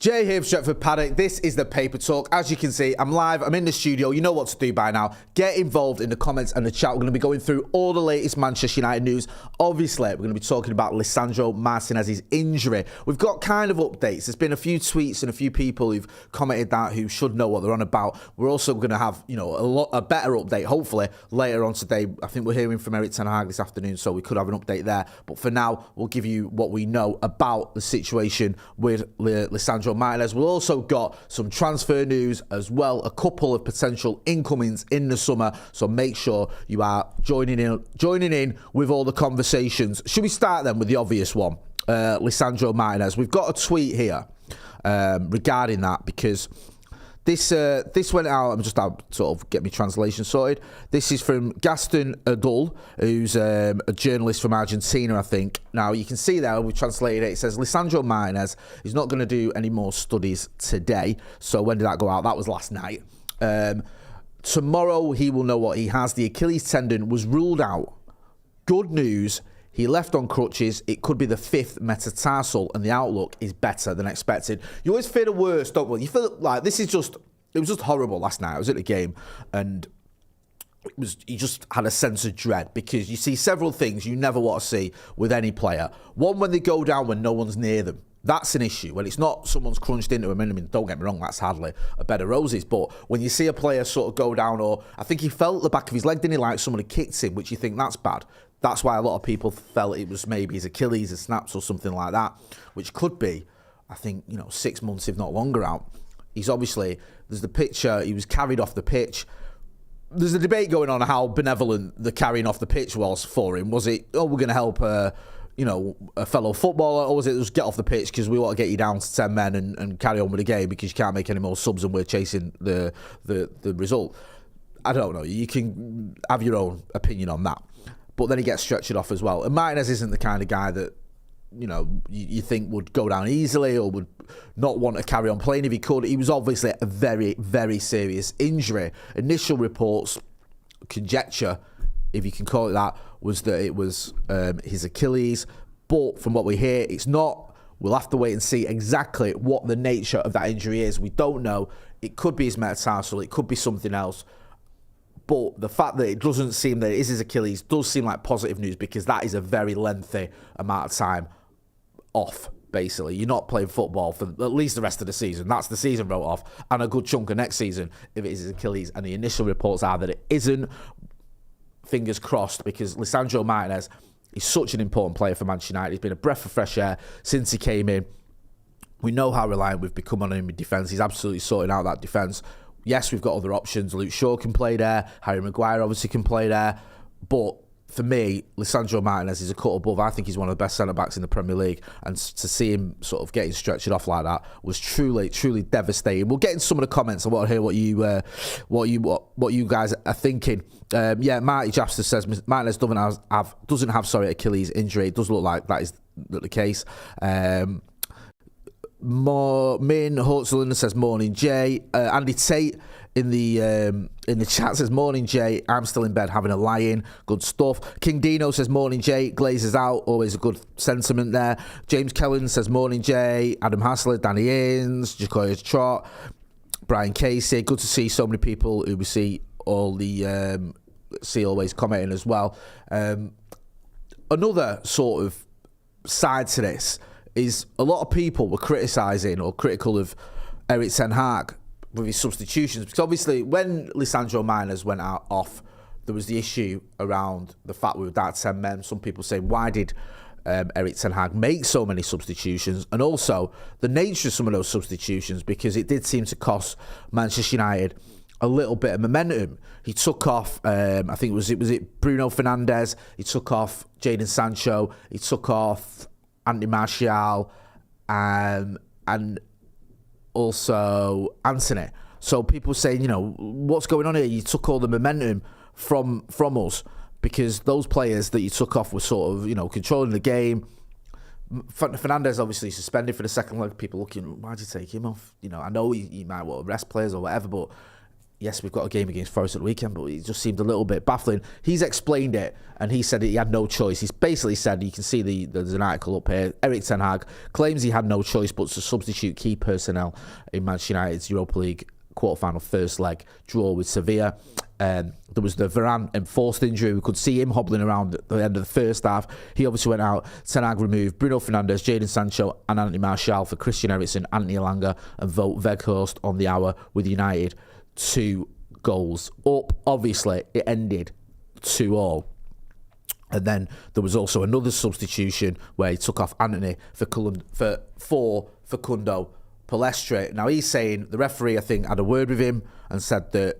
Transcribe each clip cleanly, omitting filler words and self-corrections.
Jay here for Stretford, Paddock. This is the Paper Talk. As you can see, I'm live. I'm in the studio. You know what to do by now. Get involved in the comments and the chat. We're going to be going through all the latest Manchester United news. Obviously, we're going to be talking about Lisandro Martinez's injury. We've got kind of updates. There's been a few tweets and a few people who've commented that who should know what they're on about. We're also going to have, a better update, hopefully, later on today. I think we're hearing from Erik ten Hag this afternoon, so we could have an update there. But for now, we'll give you what we know about the situation with Lisandro Martinez. We've also got some transfer news as well, a couple of potential incomings in the summer, so make sure you are joining in with all the conversations. Should we start then with the obvious one, Lisandro Martinez? We've got a tweet here regarding that, because this went out. I'm just out sort of get my translation sorted. This is from Gaston Adul, who's a journalist from Argentina, I think. Now, you can see there, we've translated it. It says, Lisandro Martinez is not going to do any more studies today. So when did that go out? That was last night. Tomorrow, he will know what he has. The Achilles tendon was ruled out. Good news. He left on crutches. It could be the 5th metatarsal, and the outlook is better than expected. You always fear the worst, don't you? You feel like it was just horrible last night. I was at the game, and you just had a sense of dread, because you see several things you never want to see with any player. One, when they go down when no one's near them. That's an issue. When it's not someone's crunched into him. I mean, don't get me wrong, that's hardly a bed of roses. But when you see a player sort of go down, or I think he felt the back of his leg, didn't he? Like somebody kicked him, which you think that's bad. That's why a lot of people felt it was maybe his Achilles, his snaps or something like that, which could be, I think, 6 months, if not longer out. He's obviously, there's the picture, he was carried off the pitch. There's a debate going on how benevolent the carrying off the pitch was for him. Was it, we're going to help a fellow footballer, or was it just get off the pitch because we want to get you down to 10 men and carry on with the game because you can't make any more subs and we're chasing the result? I don't know. You can have your own opinion on that. But then he gets stretched off as well. And Martinez isn't the kind of guy that, you think would go down easily or would not want to carry on playing if he could. He was obviously a very, very serious injury. Initial reports, conjecture, if you can call it that, was that it was his Achilles. But from what we hear, it's not. We'll have to wait and see exactly what the nature of that injury is. We don't know. It could be his metatarsal. It could be something else. But the fact that it doesn't seem that it is his Achilles does seem like positive news, because that is a very lengthy amount of time off, basically. You're not playing football for at least the rest of the season. That's the season wrote off. And a good chunk of next season if it is his Achilles. And the initial reports are that it isn't. Fingers crossed, because Lisandro Martinez is such an important player for Manchester United. He's been a breath of fresh air since he came in. We know how reliant we've become on him in defence. He's absolutely sorting out that defence. Yes, we've got other options. Luke Shaw can play there. Harry Maguire obviously can play there. But for me, Lisandro Martinez is a cut above. I think he's one of the best centre-backs in the Premier League. And to see him sort of getting stretched off like that was truly, truly devastating. We'll get into some of the comments. I want to hear what you guys are thinking. Marty Japster says Martinez doesn't have Achilles injury. It does look like that is the case. Min Hortzelander says morning Jay. Andy Tate in the chat says morning Jay. I'm still in bed having a lie-in. Good stuff. King Dino says morning Jay. Glazers out. Always a good sentiment there. James Kellen says morning Jay. Adam Hassler, Danny Innes, Jacoya Trot, Brian Casey. Good to see so many people who we see all the always commenting as well. Another sort of side to this is a lot of people were criticising or critical of Erik ten Hag with his substitutions, because obviously when Lisandro Martinez went off, there was the issue around the fact we were down to 10 men. Some people saying, why did Erik ten Hag make so many substitutions? And also the nature of some of those substitutions, because it did seem to cost Manchester United a little bit of momentum. He took off, I think was it Bruno Fernandes? He took off Jadon Sancho. He took off Anthony Martial, and also Anthony. So people saying, what's going on here? You took all the momentum from us, because those players that you took off were sort of, controlling the game. Fernandes obviously suspended for the second leg. People looking, why'd you take him off? I know you might want to rest players or whatever, but yes, we've got a game against Forest at the weekend, but it just seemed a little bit baffling. He's explained it, and he said he had no choice. He's basically said, you can see there's an article up here, Erik ten Hag claims he had no choice but to substitute key personnel in Manchester United's Europa League quarter-final first leg draw with Sevilla. There was the Varane enforced injury. We could see him hobbling around at the end of the first half. He obviously went out. Ten Hag removed Bruno Fernandes, Jadon Sancho and Anthony Martial for Christian Eriksen, Anthony Elanga and Wout Weghorst on the hour with United 2 goals up. Obviously, it ended 2-2. And then there was also another substitution where he took off Anthony for Facundo Palestre. Now, he's saying the referee, I think, had a word with him and said that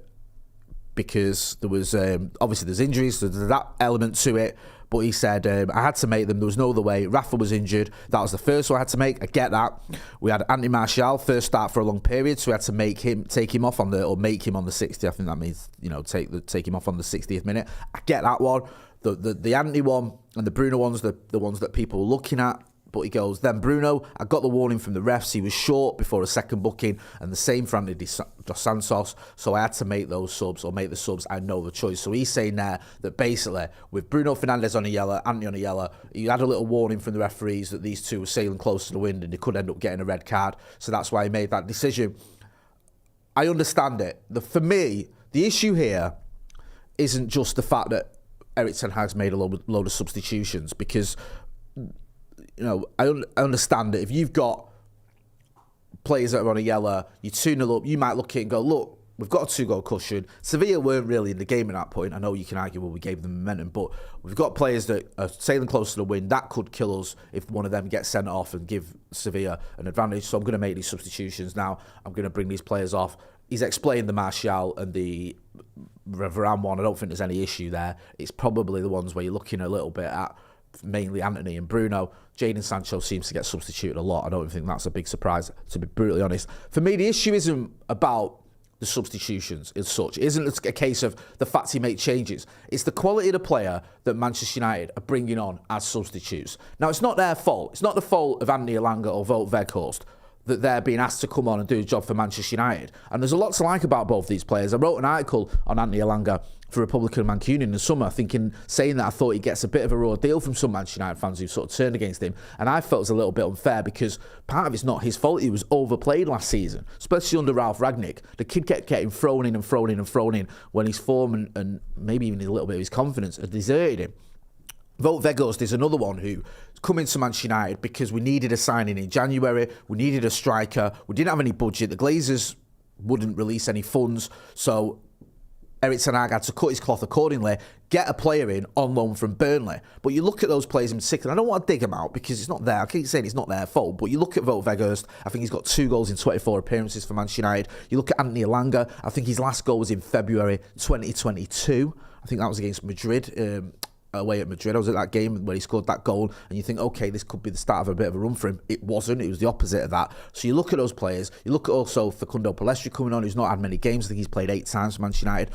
because there was, obviously there's injuries, so there's that element to it, but he said, I had to make them, there was no other way. Rafa was injured, that was the first one I had to make, I get that. We had Anthony Martial, first start for a long period, so we had to make him on the 60th, I think that means, take him off on the 60th minute. I get that one. The Anthony one and the Bruno one's the ones that people were looking at. But he goes, then Bruno, I got the warning from the refs. He was short before a second booking, and the same for Anthony Dos Santos. So I had to make those subs, or make the subs. I know the choice. So he's saying there that basically, with Bruno Fernandes on a yellow, Anthony on a yellow, he had a little warning from the referees that these two were sailing close to the wind and they could end up getting a red card. So that's why he made that decision. I understand it. For me, the issue here isn't just the fact that Erik ten Hag's made a load of substitutions, because I understand that if you've got players that are on a yellow, you're 2-0 up, you might look at it and go, look, we've got a 2-goal cushion. Sevilla weren't really in the game at that point. I know you can argue, well, we gave them momentum, but we've got players that are sailing close to the wind. That could kill us if one of them gets sent off and give Sevilla an advantage. So I'm going to make these substitutions now. I'm going to bring these players off. He's explained the Martial and the Varane one. I don't think there's any issue there. It's probably the ones where you're looking a little bit at mainly Anthony and Bruno. Jadon Sancho seems to get substituted a lot. I don't think that's a big surprise, to be brutally honest. For me, the issue isn't about the substitutions as such. It isn't a case of the fact he made changes. It's the quality of the player that Manchester United are bringing on as substitutes. Now, it's not their fault. It's not the fault of Anthony Elanga or Wout Weghorst that they're being asked to come on and do a job for Manchester United. And there's a lot to like about both these players. I wrote an article on Anthony Elanga for Republican Mancunian in the summer, saying that I thought he gets a bit of a raw deal from some Manchester United fans who sort of turned against him. And I felt it was a little bit unfair because part of it's not his fault. He was overplayed last season, especially under Ralph Rangnick. The kid kept getting thrown in when his form and maybe even a little bit of his confidence had deserted him. Wout Weghorst is another one who come into Manchester United because we needed a signing in January, we needed a striker, we didn't have any budget, the Glazers wouldn't release any funds, so Erik ten Hag had to cut his cloth accordingly, get a player in on loan from Burnley. But you look at those players in particular, I don't want to dig them out because it's not there. I keep saying it's not their fault, but you look at Wout Weghorst, I think he's got 2 goals in 24 appearances for Manchester United. You look at Anthony Elanga, I think his last goal was in February 2022. I think that was against Madrid, away at Madrid. I was at that game where he scored that goal and you think, okay, this could be the start of a bit of a run for him. It wasn't. It was the opposite of that. So you look at those players. You look at also Facundo Palestre coming on, who's not had many games. I think he's played 8 times for Manchester United.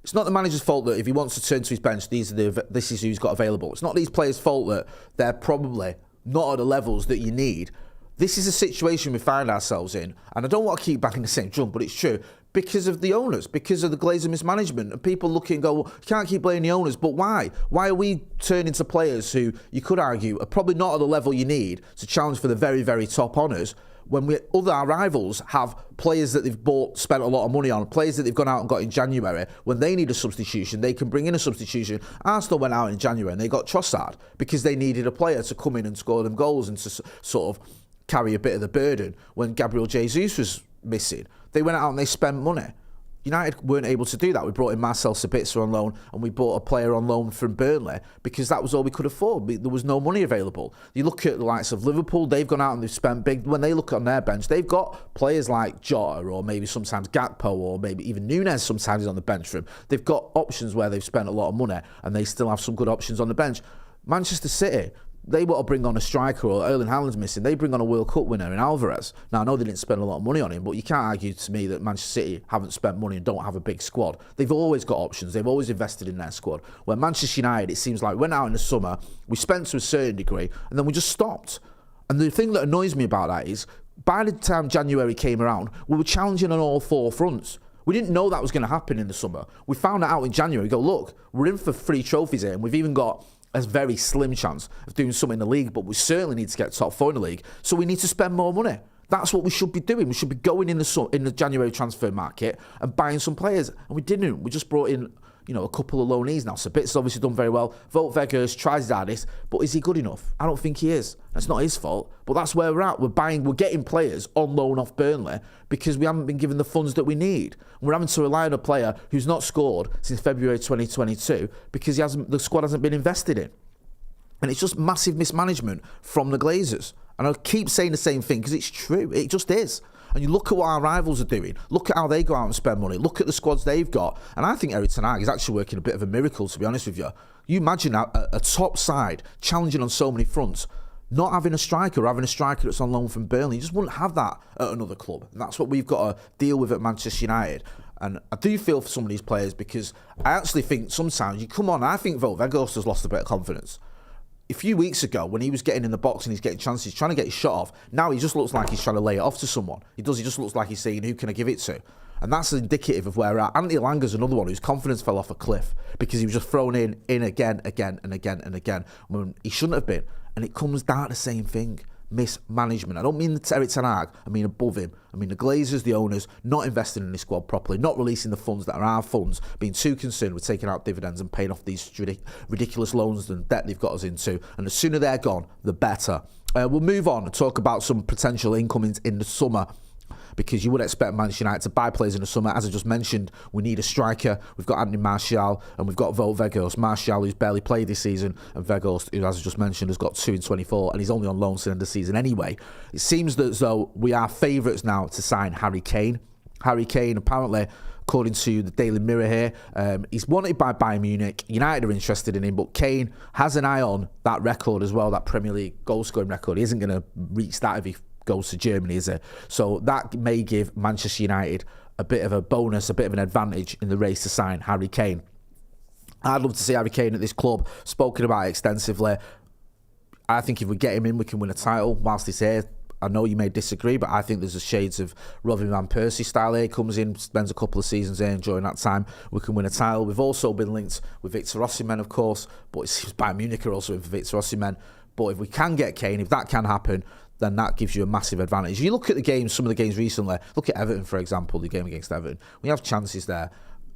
It's not the manager's fault that if he wants to turn to his bench, this is who he's got available. It's not these players' fault that they're probably not at the levels that you need. This is a situation we find ourselves in, and I don't want to keep backing the same drum, but it's true, because of the owners, because of the Glazer mismanagement, and people look and go, well, you can't keep blaming the owners, but why? Why are we turning to players who, you could argue, are probably not at the level you need to challenge for the very, very top honours, when our rivals have players that they've spent a lot of money on, players that they've gone out and got in January. When they need a substitution, they can bring in a substitution. Arsenal went out in January and they got Trossard because they needed a player to come in and score them goals and to sort of carry a bit of the burden when Gabriel Jesus was missing. They went out and they spent money. United weren't able to do that. We brought in Marcel Sabitzer on loan and we bought a player on loan from Burnley because that was all we could afford. There was no money available. You look at the likes of Liverpool, they've gone out and they've spent big. When they look on their bench, they've got players like Jota or maybe sometimes Gakpo or maybe even Nunez sometimes is on the bench for him. They've got options where they've spent a lot of money and they still have some good options on the bench. Manchester City, they want to bring on a striker, or Erling Haaland's missing. They bring on a World Cup winner in Alvarez. Now, I know they didn't spend a lot of money on him, but you can't argue to me that Manchester City haven't spent money and don't have a big squad. They've always got options. They've always invested in their squad. Where Manchester United, it seems like, went out in the summer, we spent to a certain degree, and then we just stopped. And the thing that annoys me about that is, by the time January came around, we were challenging on all 4 fronts. We didn't know that was going to happen in the summer. We found that out in January. We go, look, we're in for 3 trophies here, and we've even got a very slim chance of doing something in the league, but we certainly need to get top 4 in the league, so we need to spend more money. That's what we should be doing. We should be going in the January transfer market and buying some players, and we didn't. We just brought in, a couple of loanees now. Sabit's obviously done very well. Wout Weghorst tries his hardest, but is he good enough? I don't think he is. That's not his fault, but that's where we're at. We're getting players on loan off Burnley because we haven't been given the funds that we need. We're having to rely on a player who's not scored since February 2022 because the squad hasn't been invested in. And it's just massive mismanagement from the Glazers. And I keep saying the same thing because it's true. It just is. And you look at what our rivals are doing. Look at how they go out and spend money. Look at the squads they've got. And I think Erik ten Hag is actually working a bit of a miracle, to be honest with you. You imagine a top side challenging on so many fronts, not having a striker or having a striker that's on loan from Burnley. You just wouldn't have that at another club. And that's what we've got to deal with at Manchester United. And I do feel for some of these players because I actually think sometimes I think Wout Weghorst has lost a bit of confidence. A few weeks ago, when he was getting in the box and he's getting chances, he's trying to get his shot off. Now he just looks like he's trying to lay it off to someone. He just looks like he's saying, who can I give it to? And that's indicative of where we're at. Anthony Elanga's another one whose confidence fell off a cliff because he was just thrown in again when he shouldn't have been. And it comes down to the same thing. Mismanagement. I don't mean Erik ten Hag, I mean above him. I mean the Glazers, the owners, not investing in this squad properly, not releasing the funds that are our funds, being too concerned with taking out dividends and paying off these ridiculous loans and debt they've got us into. And the sooner they're gone, the better. We'll move on and talk about some potential incomings in the summer, because you would expect Manchester United to buy players in the summer. As I just mentioned, we need a striker. We've got Anthony Martial and we've got Wout Weghorst. Martial, who's barely played this season, and Weghorst, who, as I just mentioned, has got 2 in 24, and he's only on loan since the end of the season anyway. It seems as though we are favourites now to sign Harry Kane. Harry Kane, apparently, according to the Daily Mirror here, he's wanted by Bayern Munich. United are interested in him, but Kane has an eye on that record as well, that Premier League goal-scoring record. He isn't going to reach that if he goes to Germany, is it? So that may give Manchester United a bit of a bonus, a bit of an advantage in the race to sign Harry Kane. I'd love to see Harry Kane at this club, spoken about extensively. I think if we get him in, we can win a title whilst he's here. I know you may disagree, but I think there's a shades of Robin Van Persie style here. Comes in, spends a couple of seasons here, and during that time, we can win a title. We've also been linked with Victor Osimhen, of course, but it seems Bayern Munich are also in for Victor Osimhen. But if we can get Kane, if that can happen, then that gives you a massive advantage. You look at the games, some of the games recently, look at Everton, for example, the game against Everton. We have chances there.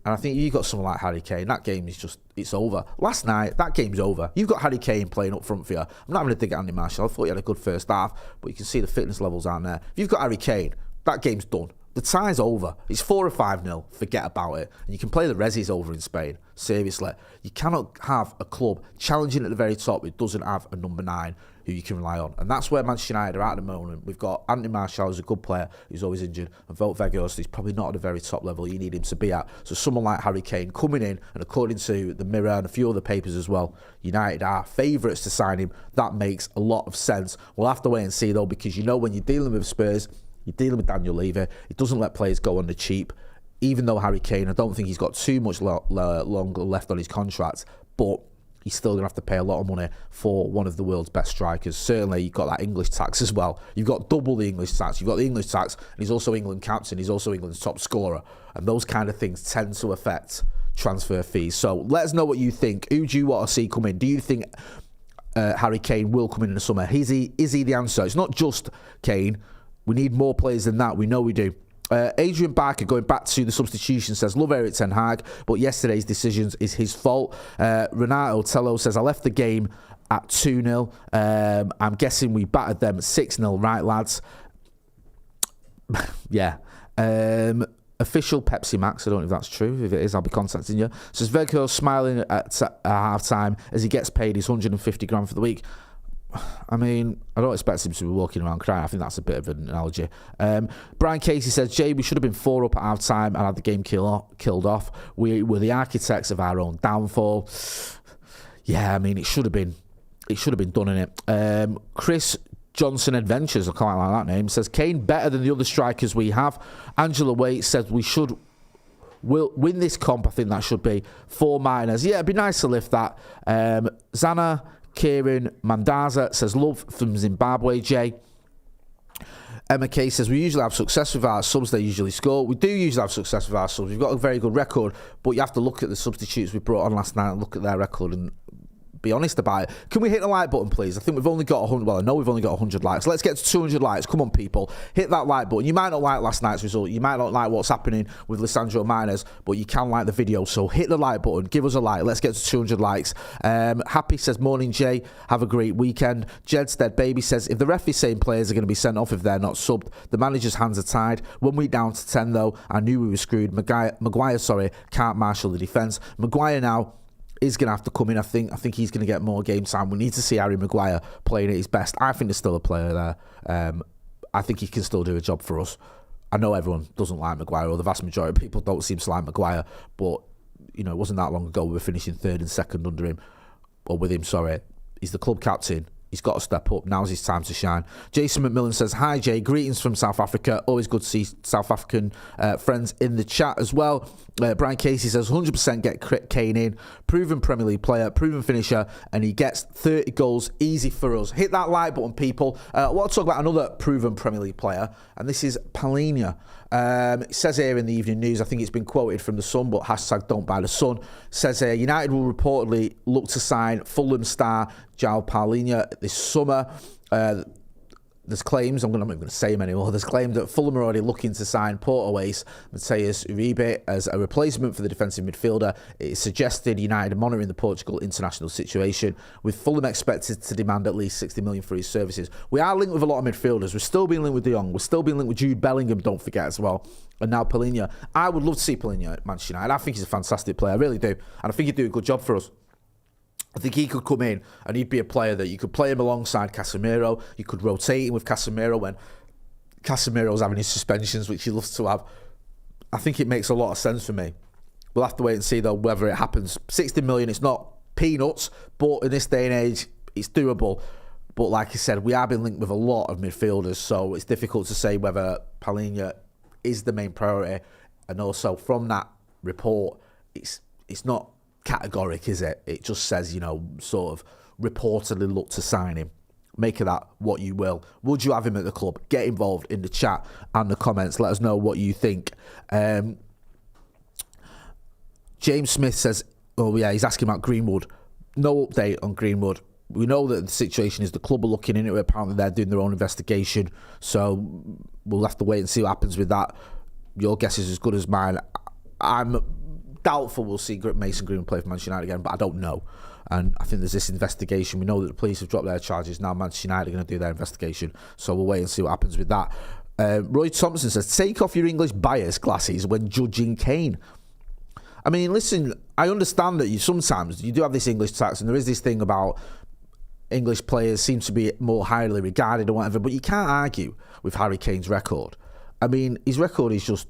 And I think you've got someone like Harry Kane, that game is just, it's over. Last night, that game's over. You've got Harry Kane playing up front for you. I'm not having to dig at Andy Martial. I thought he had a good first half, but you can see the fitness levels aren't there. If you've got Harry Kane, that game's done. The tie's over. It's 4 or 5-0. Forget about it. And you can play the resis over in Spain. Seriously. You cannot have a club challenging at the very top who doesn't have a number 9 who you can rely on. And that's where Manchester United are at the moment. We've got Anthony Martial, who's a good player, who's always injured, and Wout Weghorst, he's probably not at the very top level you need him to be at. So someone like Harry Kane coming in, and according to the Mirror and a few other papers as well, United are favourites to sign him. That makes a lot of sense. We'll have to wait and see though, because you know when you're dealing with Spurs, you're dealing with Daniel Levy. He doesn't let players go on the cheap. Even though Harry Kane, I don't think he's got too much longer left on his contract, but he's still going to have to pay a lot of money for one of the world's best strikers. Certainly, you've got that English tax as well. You've got double the English tax. You've got the English tax, and he's also England captain. He's also England's top scorer. And those kind of things tend to affect transfer fees. So let us know what you think. Who do you want to see come in? Do you think Harry Kane will come in the summer? Is he the answer? It's not just Kane. We need more players than that. We know we do. Adrian Barker, going back to the substitution, says, love Erik ten Hag, but yesterday's decisions is his fault. Renato Tello says, I left the game at 2-0. I'm guessing we battered them 6-0, right, lads? Yeah. Official Pepsi Max, I don't know if that's true. If it is, I'll be contacting you. Says, Weghorst smiling at half-time as he gets paid his 150 grand for the week. I mean, I don't expect him to be walking around crying. I think that's a bit of an analogy. Brian Casey says, Jay, we should have been 4 up at half time and had the game killed off. We were the architects of our own downfall. Yeah, I mean, it should have been done in it. Chris Johnson Adventures, I quite like that name, says, Kane better than the other strikers we have. Angela Waite says we should win this comp. I think that should be 4 minors. Yeah, it'd be nice to lift that. Zana Kieran Mandaza says, love from Zimbabwe, Jay. Emma K says, we usually have success with our subs, they usually score. We do usually have success with our subs. We've got a very good record, but you have to look at the substitutes we brought on last night and look at their record and be honest about it. Can we hit the like button, please? I think we've only got 100. Well, I know we've only got 100 likes. Let's get to 200 likes. Come on, people. Hit that like button. You might not like last night's result. You might not like what's happening with Lisandro Martinez, but you can like the video. So hit the like button. Give us a like. Let's get to 200 likes. Happy says, morning, Jay. Have a great weekend. Jedstead Baby says, if the ref is saying players are going to be sent off if they're not subbed, the manager's hands are tied. 1 week down to 10, though, I knew we were screwed. Maguire, can't marshal the defence. Maguire now is going to have to come in. I think he's going to get more game time. We need to see Harry Maguire playing at his best. I think there's still a player there. I think he can still do a job for us. I know everyone doesn't like Maguire, or the vast majority of people don't seem to like Maguire, but it wasn't that long ago we were finishing 3rd and 2nd under him, or with him, sorry. He's the club captain. He's got to step up. Now's his time to shine. Jason McMillan says, hi, Jay. Greetings from South Africa. Always good to see South African friends in the chat as well. Brian Casey says, 100% get Kane in. Proven Premier League player, proven finisher, and he gets 30 goals. Easy for us. Hit that like button, people. I want to talk about another proven Premier League player, and this is Palhinha. It says here in the Evening News, I think it's been quoted from The Sun, but hashtag don't buy The Sun. It says here, United will reportedly look to sign Fulham star Joao Palhinha this summer. There's claims, I'm not going to say them anymore, there's claims that Fulham are already looking to sign Portuguese Mateus Uribe as a replacement for the defensive midfielder. It is suggested United are monitoring the Portugal international situation, with Fulham expected to demand at least 60 million for his services. We are linked with a lot of midfielders. We're still being linked with De Jong. We're still being linked with Jude Bellingham, don't forget, as well. And now Palhinha. I would love to see Palhinha at Manchester United. I think he's a fantastic player, I really do. And I think he'd do a good job for us. I think he could come in and he'd be a player that you could play him alongside Casemiro. You could rotate him with Casemiro when Casemiro's having his suspensions, which he loves to have. I think it makes a lot of sense for me. We'll have to wait and see, though, whether it happens. 60 million, it's not peanuts, but in this day and age, it's doable. But like I said, we have been linked with a lot of midfielders, so it's difficult to say whether Palhinha is the main priority. And also, from that report, it's not categoric, is it? It just says, sort of reportedly look to sign him. Make of that what you will. Would you have him at the club? Get involved in the chat and the comments. Let us know what you think. James Smith says, he's asking about Greenwood. No update on Greenwood. We know that the situation is the club are looking into it. Apparently they're doing their own investigation. So we'll have to wait and see what happens with that. Your guess is as good as mine. I'm doubtful we'll see Mason Greenwood play for Manchester United again, but I don't know. And I think there's this investigation. We know that the police have dropped their charges. Now Manchester United are going to do their investigation. So we'll wait and see what happens with that. Roy Thompson says, take off your English bias glasses when judging Kane. I mean, listen, I understand that sometimes you do have this English tax, and there is this thing about English players seem to be more highly regarded or whatever, but you can't argue with Harry Kane's record. I mean, his record is just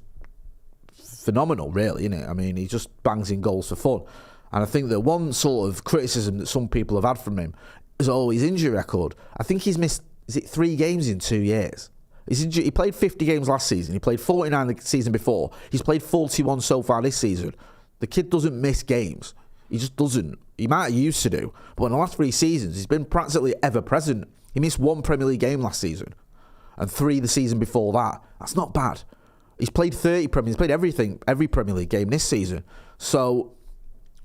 phenomenal, really, isn't it? I mean, he just bangs in goals for fun. And I think that one sort of criticism that some people have had from him is his injury record. I think he's missed, 3 games in 2 years? He played 50 games last season. He played 49 the season before. He's played 41 so far this season. The kid doesn't miss games. He just doesn't. He might have used to do. But in the last 3 seasons, he's been practically ever present. He missed 1 Premier League game last season and 3 the season before that. That's not bad. He's played 30 Premier. He's played every Premier League game this season. So,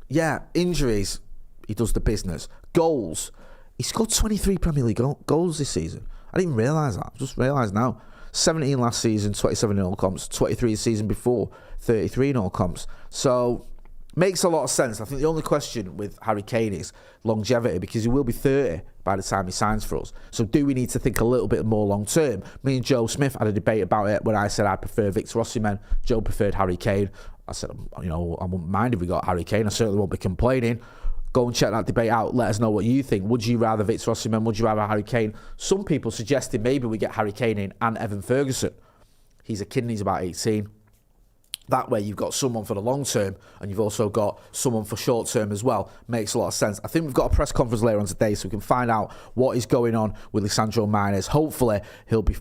yeah, injuries, he does the business. Goals, he scored 23 Premier League goals this season. I didn't realise that. I just realised now. 17 last season, 27 in all comps. 23 the season before, 33 in all comps. So, makes a lot of sense. I think the only question with Harry Kane is longevity, because he will be 30 by the time he signs for us. So do we need to think a little bit more long term? Me and Joe Smith had a debate about it when I said I prefer Victor Osimhen. Joe preferred Harry Kane. I said, I wouldn't mind if we got Harry Kane. I certainly won't be complaining. Go and check that debate out. Let us know what you think. Would you rather Victor Osimhen? Would you rather Harry Kane? Some people suggested maybe we get Harry Kane in and Evan Ferguson. He's a kid and he's about 18. That way you've got someone for the long term and you've also got someone for short term as well. Makes a lot of sense. I think we've got a press conference later on today so we can find out what is going on with Lisandro Martinez. Hopefully he'll be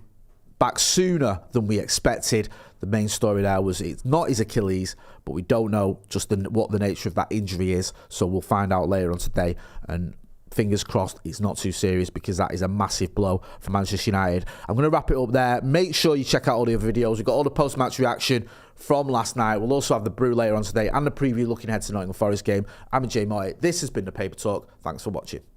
back sooner than we expected. The main story there was it's not his Achilles, but we don't know just what the nature of that injury is. So we'll find out later on today and fingers crossed it's not too serious, because that is a massive blow for Manchester United. I'm going to wrap it up there. Make sure you check out all the other videos. We've got all the post-match reaction from last night. We'll also have the brew later on today and the preview looking ahead to Nottingham Forest game. I'm Jay Moy. This has been the Paper Talk. Thanks for watching.